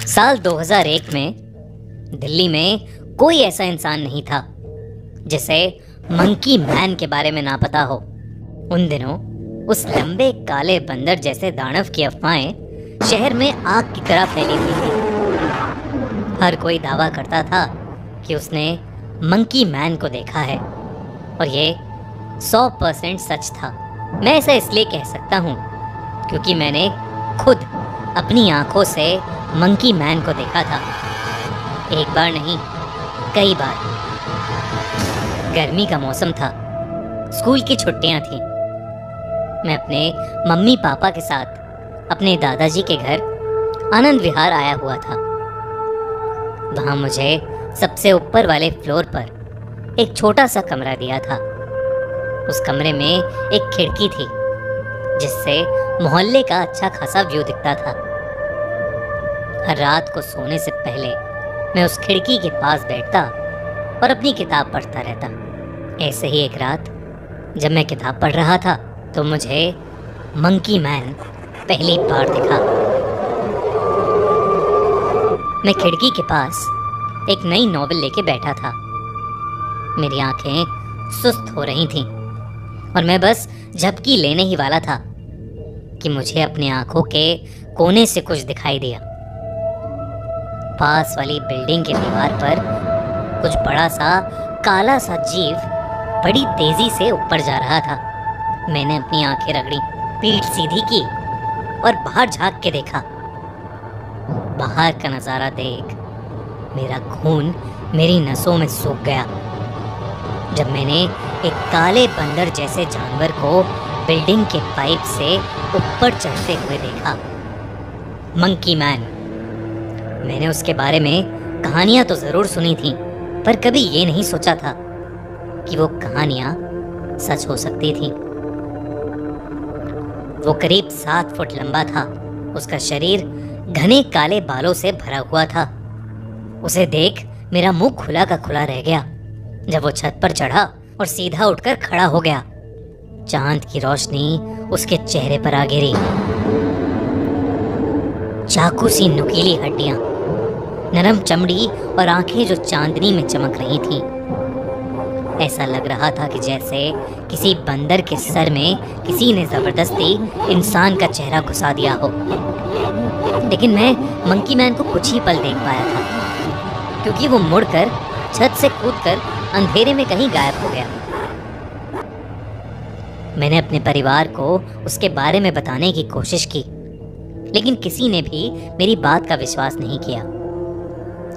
साल 2001 में दिल्ली में कोई ऐसा इंसान नहीं था जिसे मंकी मैन के बारे में ना पता हो। उन दिनों उस लंबे काले बंदर जैसे दानव की अफवाहें शहर में आग की तरह फैली हुई थी। हर कोई दावा करता था कि उसने मंकी मैन को देखा है और ये 100% सच था। मैं ऐसा इसलिए कह सकता हूँ क्योंकि मैंने खुद अपनी आंखों से मंकी मैन को देखा था। एक बार नहीं, कई बार। गर्मी का मौसम था, स्कूल की छुट्टियां थीं। मैं अपने मम्मी पापा के साथ अपने दादाजी के घर आनंद विहार आया हुआ था। वहां मुझे सबसे ऊपर वाले फ्लोर पर एक छोटा सा कमरा दिया था। उस कमरे में एक खिड़की थी जिससे मोहल्ले का अच्छा खासा व्यू दिखता था। हर रात को सोने से पहले मैं उस खिड़की के पास बैठता और अपनी किताब पढ़ता रहता। ऐसे ही एक रात जब मैं किताब पढ़ रहा था तो मुझे मंकी मैन पहली बार दिखा। मैं खिड़की के पास एक नई नॉवेल लेके बैठा था। मेरी आंखें सुस्त हो रही थीं और मैं बस झपकी लेने ही वाला था कि मुझे अपनी आंखों के कोने से कुछ दिखाई दिया। पास वाली बिल्डिंग के दीवार पर कुछ बड़ा सा काला सा जीव बड़ी तेजी से ऊपर जा रहा था। मैंने अपनी आंखें रगड़ी, पीठ सीधी की और बाहर झांक के देखा। बाहर का नजारा देख मेरा खून मेरी नसों में सूख गया। जब मैंने एक काले बंदर जैसे जानवर को बिल्डिंग के पाइप से ऊपर चढ़ते हुए देखा, मंकी मैन। मैंने उसके बारे में कहानियां तो जरूर सुनी थी, पर कभी ये नहीं सोचा था कि वो कहानियां सच हो सकती थी। वो करीब 7 फुट लंबा था। उसका शरीर घने काले बालों से भरा हुआ था। उसे देख मेरा मुंह खुला का खुला रह गया जब वो छत पर चढ़ा और सीधा उठकर खड़ा हो गया। चांद की रोशनी उसके चेहरे पर आ गिरी। चाकू सी नुकीली हड्डियां, नरम चमड़ी और आंखें जो चांदनी में चमक रही थीं। ऐसा लग रहा था कि जैसे किसी बंदर के सर में किसी ने जबरदस्ती इंसान का चेहरा घुसा दिया हो। लेकिन मैं मंकी मैन को कुछ ही पल देख पाया था क्योंकि वो मुड़कर छत से कूदकर अंधेरे में कहीं गायब हो गया। मैंने अपने परिवार को उसके बारे में बताने की कोशिश की, लेकिन किसी ने भी मेरी बात का विश्वास नहीं किया।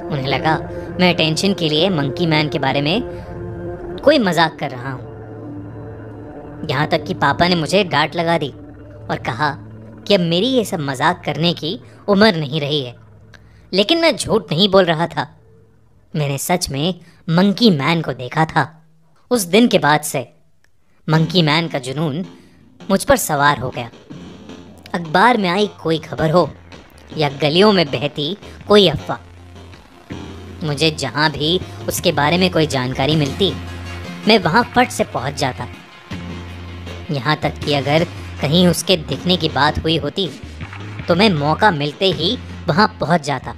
उन्हें लगा मैं अटेंशन के लिए मंकी मैन के बारे में कोई मजाक कर रहा हूं। यहाँ तक कि पापा ने मुझे डांट लगा दी और कहा कि अब मेरी ये सब मजाक करने की उम्र नहीं रही है। लेकिन मैं झूठ नहीं बोल रहा था। मैंने सच में मंकी मैन को देखा था। उस दिन के बाद से मंकी मैन का जुनून मुझ पर सवार हो गया। अखबार में आई कोई खबर हो या गलियों में बहती कोई अफवाह, मुझे जहां भी उसके बारे में कोई जानकारी मिलती मैं वहां फट से पहुंच जाता। यहां तक कि अगर कहीं उसके दिखने की बात हुई होती तो मैं मौका मिलते ही वहां पहुंच जाता।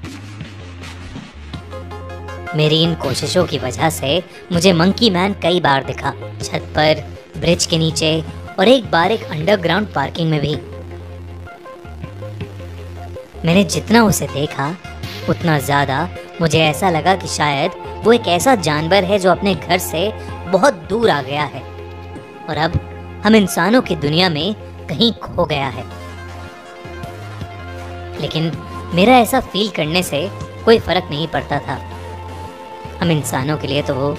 मेरी इन कोशिशों की वजह से मुझे मंकी मैन कई बार दिखा, छत पर, ब्रिज के नीचे और एक बार एक अंडरग्राउंड पार्किंग में भी। मैंने जितना उसे देखा उतना ज़्यादा मुझे ऐसा लगा कि शायद वो एक ऐसा जानवर है जो अपने घर से बहुत दूर आ गया है और अब हम इंसानों की दुनिया में कहीं खो गया है। लेकिन मेरा ऐसा फील करने से कोई फर्क नहीं पड़ता था। हम इंसानों के लिए तो वो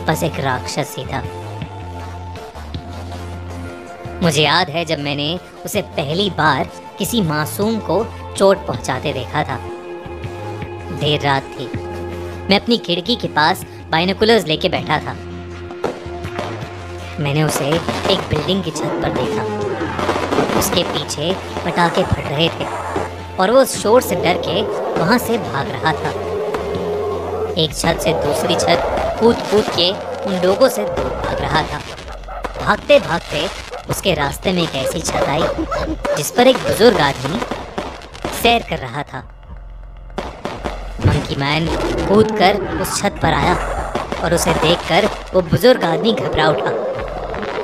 बस एक राक्षस ही था। मुझे याद है जब मैंने उसे पहली बार किसी मासूम को चोट पहुंचाते देखा था। देर रात थी। मैं अपनी खिड़की के पास बाइनोकुलर्स लेके बैठा था। मैंने उसे एक बिल्डिंग की छत पर देखा। उसके पीछे पटाखे फट रहे थे और वो उस शोर से डर के वहां से भाग रहा था। एक छत से दूसरी छत कूद कूद के उन लोगों से दूर भाग रहा था। भागते भागते उसके रास्ते में एक ऐसी छत आई जिस पर एक बुजुर्ग आदमी सैर कर रहा था। मंकी मैन कूद कर उस छत पर आया और उसे देखकर वो बुजुर्ग आदमी घबरा उठा।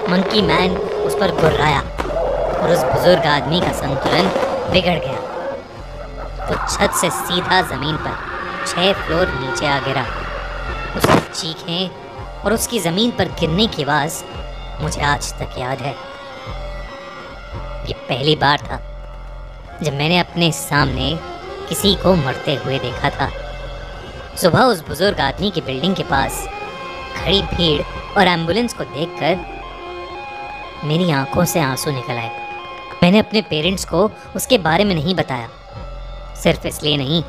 मंकी मैन उस पर गुर्राया और उस बुजुर्ग आदमी का संतुलन बिगड़ गया। वो छत से सीधा जमीन पर 6 फ्लोर नीचे आ गिरा। उसकी चीखें और उसकी जमीन पर गिरने की आवाज मुझे आज तक याद है। ये पहली बार था जब मैंने अपने सामने किसी को मरते हुए देखा था। सुबह उस बुजुर्ग आदमी की बिल्डिंग के पास खड़ी भीड़ और एम्बुलेंस को देखकर मेरी आंखों से आंसू निकल आए। मैंने अपने पेरेंट्स को उसके बारे में नहीं बताया, सिर्फ इसलिए नहीं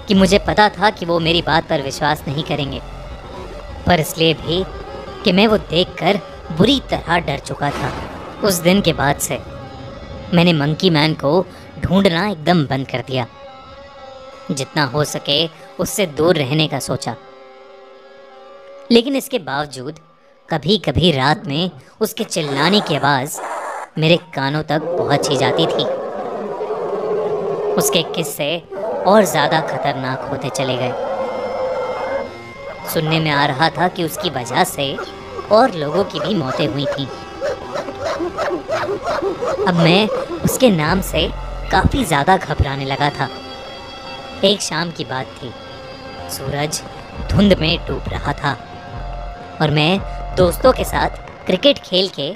कि मुझे पता था कि वो मेरी बात पर विश्वास नहीं करेंगे, पर इसलिए भी कि मैं वो देखकर बुरी तरह डर चुका था। उस दिन के बाद से मैंने मंकी मैन को ढूंढना एकदम बंद कर दिया। जितना हो सके उससे दूर रहने का सोचा, लेकिन इसके बावजूद कभी कभी रात में उसके चिल्लाने की आवाज़ मेरे कानों तक पहुंच ही जाती थी। उसके किस्से और ज़्यादा खतरनाक होते चले गए। सुनने में आ रहा था कि उसकी वजह से और लोगों की भी मौतें हुई थीं। अब मैं उसके नाम से काफ़ी ज़्यादा घबराने लगा था। एक शाम की बात थी। सूरज धुंध में डूब रहा था और मैं दोस्तों के साथ क्रिकेट खेल के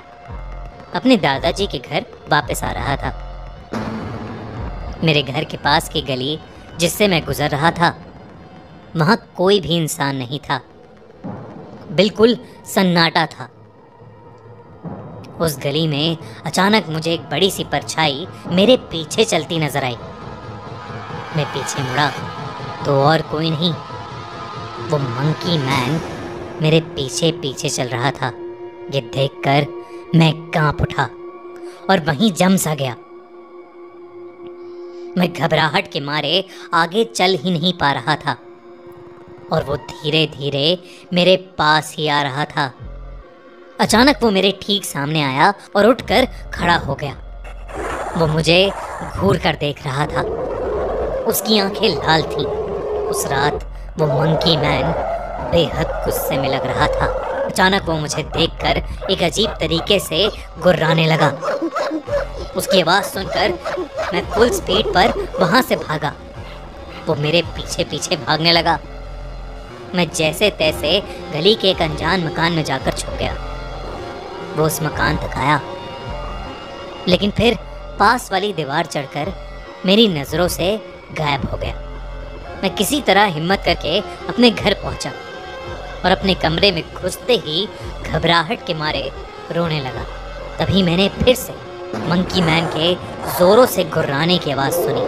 अपने दादाजी के घर वापस आ रहा था। मेरे घर के पास की गली जिससे मैं गुजर रहा था, वहाँ कोई भी इंसान नहीं था। बिल्कुल सन्नाटा था। उस गली में अचानक मुझे एक बड़ी सी परछाई मेरे पीछे चलती नजर आई। मैं पीछे मुड़ा तो और कोई नहीं, वो मंकी मैन मेरे पीछे पीछे चल रहा था। ये देखकर मैं कांप उठा और वहीं जम सा गया। मैं घबराहट के मारे आगे चल ही नहीं पा रहा था और वो धीरे धीरे मेरे पास ही आ रहा था। अचानक वो मेरे ठीक सामने आया और उठकर खड़ा हो गया। वो मुझे घूर कर देख रहा था। उसकी आंखें लाल थीं। उस रात वो मंकी मैन बेहद गुस्से में लग रहा था। अचानक वो मुझे देखकर एक अजीब तरीके से गुर्राने लगा। उसकी आवाज़ सुनकर मैं फुल स्पीड पर वहाँ से भागा। वो मेरे पीछे पीछे भागने लगा। मैं जैसे तैसे गली के एक अनजान मकान में जाकर छुप गया। वो उस मकान तक आया, लेकिन फिर पास वाली दीवार चढ़कर मेरी नज़रों से गायब हो गया। मैं किसी तरह हिम्मत करके अपने घर पहुंचा और अपने कमरे में घुसते ही घबराहट के मारे रोने लगा। तभी मैंने फिर से मंकी मैन के जोरों से गुर्राने की आवाज़ सुनी।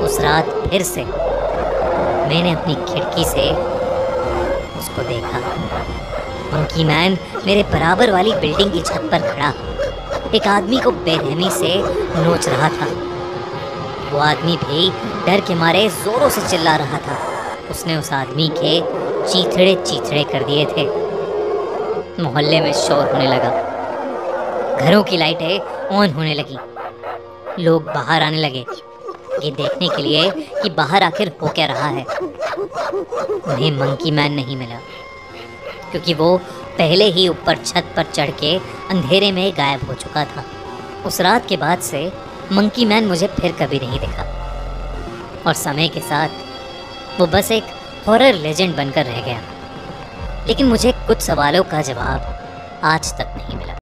उस रात फिर से मैंने अपनी खिड़की से उसको देखा। मंकी मैन मेरे बराबर वाली बिल्डिंग की छत पर खड़ा एक आदमी को बेरहमी से नोच रहा था। वो आदमी भी डर के मारे जोरों से चिल्ला रहा था। उसने उस आदमी के चीथड़े चीथड़े कर दिए थे। मोहल्ले में शोर होने लगा। घरों की लाइटें ऑन होने लगी। लोग बाहर आने लगे ये देखने के लिए कि बाहर आखिर हो क्या रहा है। उन्हें मंकी मैन नहीं मिला, क्योंकि वो पहले ही ऊपर छत पर चढ़ के अंधेरे में गायब हो चुका था। उस रात के बाद से मंकी मैन मुझे फिर कभी नहीं दिखा और समय के साथ वो बस एक हॉरर लेजेंड बनकर रह गया। लेकिन मुझे कुछ सवालों का जवाब आज तक नहीं मिला।